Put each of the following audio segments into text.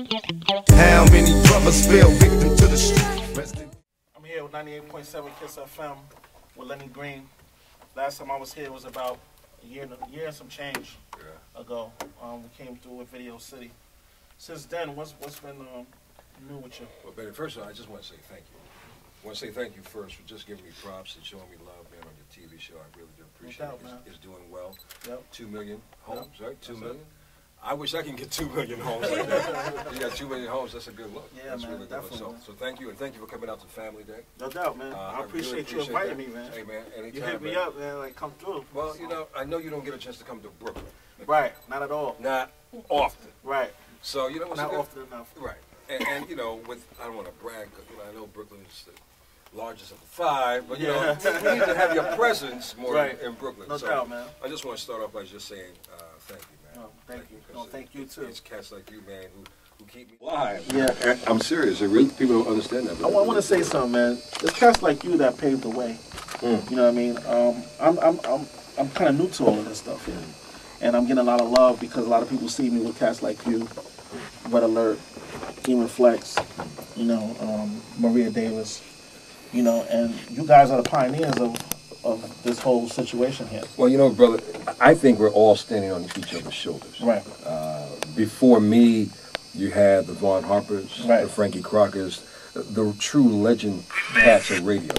How many brothers fell victim to the street? I'm here with 98.7 Kiss FM with Lenny Green. Last time I was here was about a year and some change ago. We came through with Video City. Since then, what's been new with you? Well, Benny, first of all, I just want to say thank you. I want to say thank you first for just giving me props and showing me love, man, on your TV show. I really do appreciate it. It's doing well. Yep. 2 million homes, right? 2 million? I wish I can get 2 million homes like that. You got 2 million homes, that's a good look. Yeah, that's man, really definitely. good. So thank you, and thank you for coming out to Family Day. No doubt, man. I appreciate you inviting me, man. Hey, man, anytime. You hit me up, man, like, come through. Well, you know, I know you don't get a chance to come to Brooklyn. Right, not at all. Not often. Right. So, you know what's not often enough. Right. And you know, I don't want to brag, because you know, I know Brooklyn is the largest of the 5, but you know, you need to have your presence more in Brooklyn. No doubt, man. I just want to start off by just saying thank you, man. No, thank you. No, thank you too. It's cats like you, man, who keep me alive. Yeah. I'm serious. People don't understand that. I want to say something, man. It's cats like you that paved the way. You know what I mean? I'm kind of new to all of this stuff, and I'm getting a lot of love because a lot of people see me with cats like you, Red Alert, Even Flex, you know, Maria Davis, you know, and you guys are the pioneers of this whole situation here. Well, you know, brother, I think we're all standing on each other's shoulders. Right. Before me, you had the Vaughn Harpers, the Frankie Crockers, the true legend cats of radio.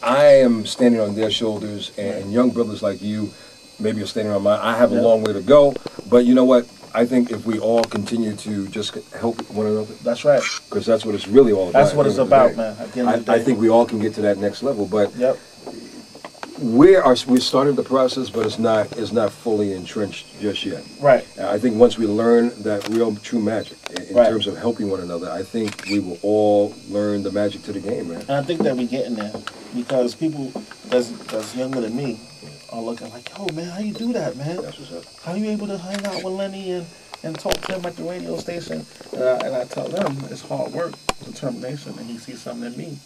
I am standing on their shoulders, and young brothers like you, maybe you're standing on mine. I have a long way to go, but you know what? I think if we all continue to just help one another. That's right. Because that's what it's really all about. That's what it's about, man. At the end of the day. I think we all can get to that next level, but we're starting the process, but it's not fully entrenched just yet. Right. I think once we learn that real true magic in terms of helping one another, I think we will all learn the magic to the game, man. And I think that we're getting there because people that's younger than me are looking like, yo, man, how you do that, man? That's what's up. How you able to hang out with Lenny and talk to him at the radio station? And I tell them it's hard work, determination, and he sees something in me.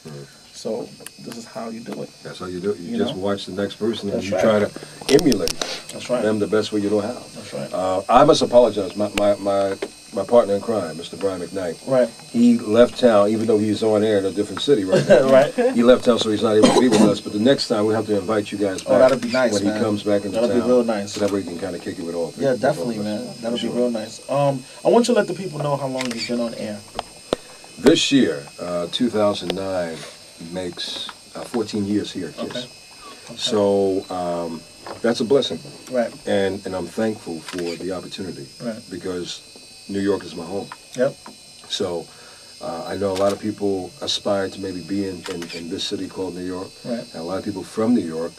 So this is how you do it. That's how you do it. You just know? watch the next person and you try to emulate them the best way you know how. That's right. I must apologize. My partner in crime, Mr. Brian McKnight. Right. He left town, even though he's on air in a different city right now. Right. He left town, so he's not able to be with us. But the next time, we have to invite you guys back. Oh, that'd be nice, when he comes back into town. That'd be real nice. So that way he can kind of kick it with all three. Yeah, definitely, man. That'll be real nice. I want you to let the people know how long you've been on air. This year, 2009, makes 14 years here at KISS. Okay. So that's a blessing. Right. And I'm thankful for the opportunity. Right. Because New York is my home. Yep. So I know a lot of people aspire to maybe be in this city called New York. Right. And a lot of people from New York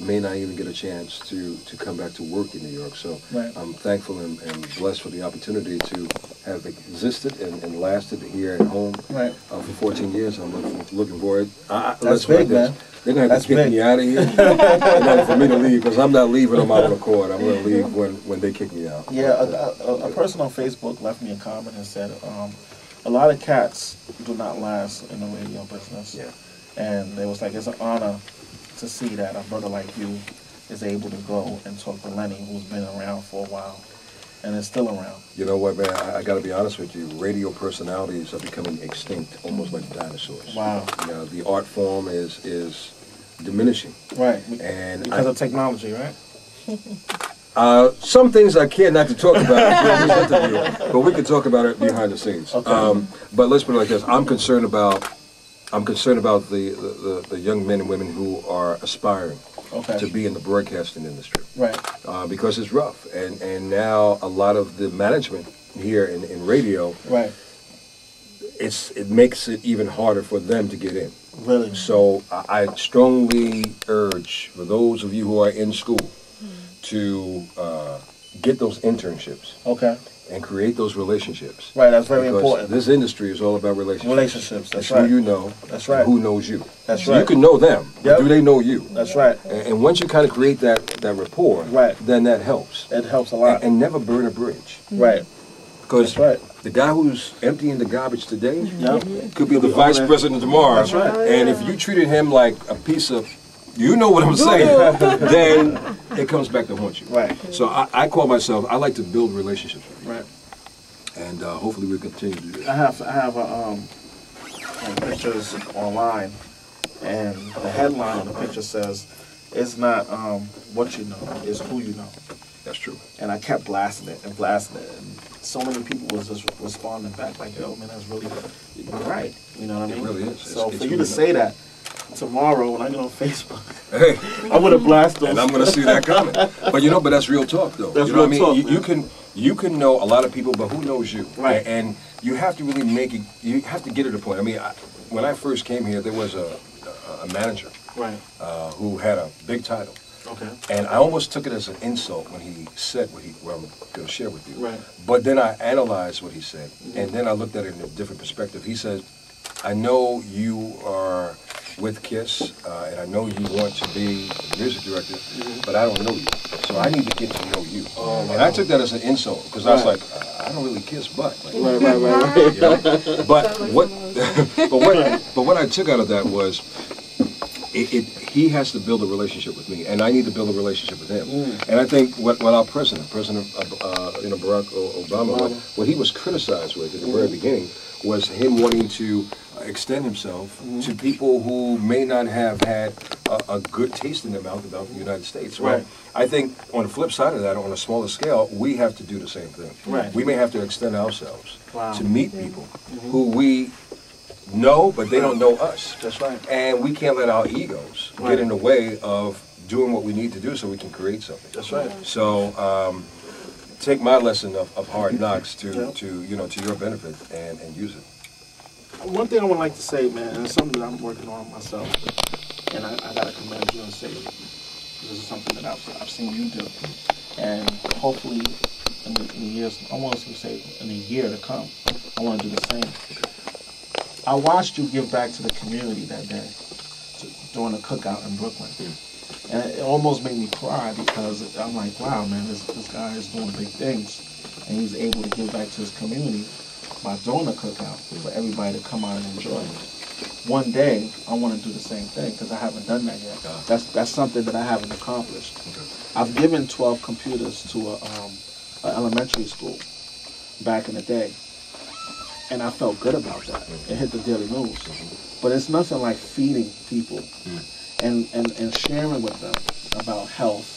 may not even get a chance to come back to work in New York. So I'm thankful and blessed for the opportunity to have existed and lasted here at home for 14 years. I'm looking forward. That's big, man. They're going to have to kick me out of here in order for me to leave, because I'm not leaving on my own accord. I'm going to leave when they kick me out. Yeah, a person on Facebook left me a comment and said, a lot of cats do not last in the radio business. Yeah. And it was like, it's an honor to see that a brother like you is able to go and talk to Lenny, who's been around for a while and is still around. You know what, man? I got to be honest with you. Radio personalities are becoming extinct, almost like dinosaurs. Wow. You know, the art form is diminishing. Right. And because of technology, right? Some things I care not to talk about in this interview, but we can talk about it behind the scenes. Okay. But let's put it like this: I'm concerned about the young men and women who are aspiring to be in the broadcasting industry. Right. Because it's rough, and now a lot of the management here in radio, it makes it even harder for them to get in. Really. So I strongly urge for those of you who are in school to get those internships. Okay. And create those relationships. Right, that's very important. This industry is all about relationships. Relationships, that's it's right. who you know. That's right. Who knows you. That's so right. You can know them, but do they know you? That's right. And once you kind of create that rapport, then that helps. It helps a lot. And never burn a bridge. Right. Because the guy who's emptying the garbage today could be the vice president tomorrow. That's right. And if you treated him like a piece of, you know what I'm saying, then it comes back to haunt you. Right. So I call myself, I like to build relationships with people. Right. and hopefully we'll continue to do that. I have like pictures online, and the headline of the picture says, "It's not what you know, it's who you know." That's true. And I kept blasting it, and so many people was just responding back like, "Yo, man, that's really you're right." You know what I mean? It really is. So it's for you really to say that tomorrow when I get on Facebook, hey, I'm gonna blast those. and I'm gonna see that comment. But but that's real talk, though. That's you know real what I mean? talk, You can know a lot of people, but who knows you? Right. And you have to really make it. You have to get to the point. I mean, when I first came here, there was a manager, right, who had a big title. Okay. And I almost took it as an insult when he said what I'm going to share with you. Right. But then I analyzed what he said, and then I looked at it in a different perspective. He said, "I know you are with KISS, and I know you want to be a music director, but I don't know you. So I need to get to know you." And I took that as an insult because I was like, I don't really kiss butt. Like, right. you know? But what I took out of that was he has to build a relationship with me, and I need to build a relationship with him. And I think what our President Barack Obama, what he was criticized with at the very beginning was him wanting to extend himself to people who may not have had a good taste in their mouth about the United States. Well, I think on the flip side of that, on a smaller scale, we have to do the same thing. Right. We may have to extend ourselves to meet people who we know, but they don't know us. That's right. And we can't let our egos get in the way of doing what we need to do so we can create something. That's right. So take my lesson of hard knocks to your benefit and use it. One thing I would like to say, man, and it's something that I'm working on myself, and I gotta commend you and say this is something that I've seen you do, and hopefully in the years, I want to say in a year to come, I want to do the same. I watched you give back to the community that day during a cookout in Brooklyn. And it almost made me cry because I'm like, wow, man, this guy is doing big things. And he's able to give back to his community by throwing a cookout for everybody to come out and enjoy. One day, I want to do the same thing because I haven't done that yet. That's something that I haven't accomplished. I've given 12 computers to an elementary school back in the day. And I felt good about that. It hit the Daily News. But it's nothing like feeding people and sharing with them about health,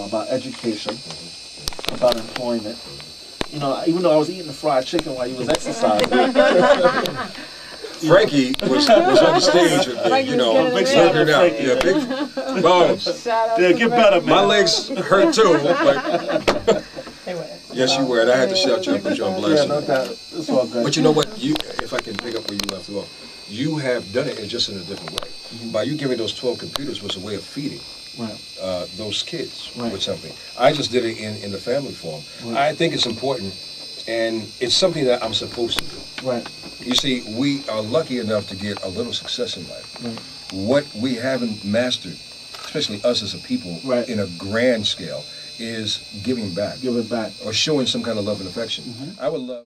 about education, about employment. Even though I was eating the fried chicken while you was exercising. Frankie was on the stage with me, working out. Yeah, big bones. Yeah, get better, man. My legs hurt too, but yes, you were. And I had to shout you up and put you on blast. Yeah, no doubt. It's all good. But you know what? If I can pick up where you left off, you have done it just in a different way. By you giving those 12 computers was a way of feeding those kids with something. I just did it in the family form. I think it's important, and it's something that I'm supposed to do. Right. You see, we are lucky enough to get a little success in life. What we haven't mastered, especially us as a people, in a grand scale, is giving back. Giving back. Or showing some kind of love and affection. I would love...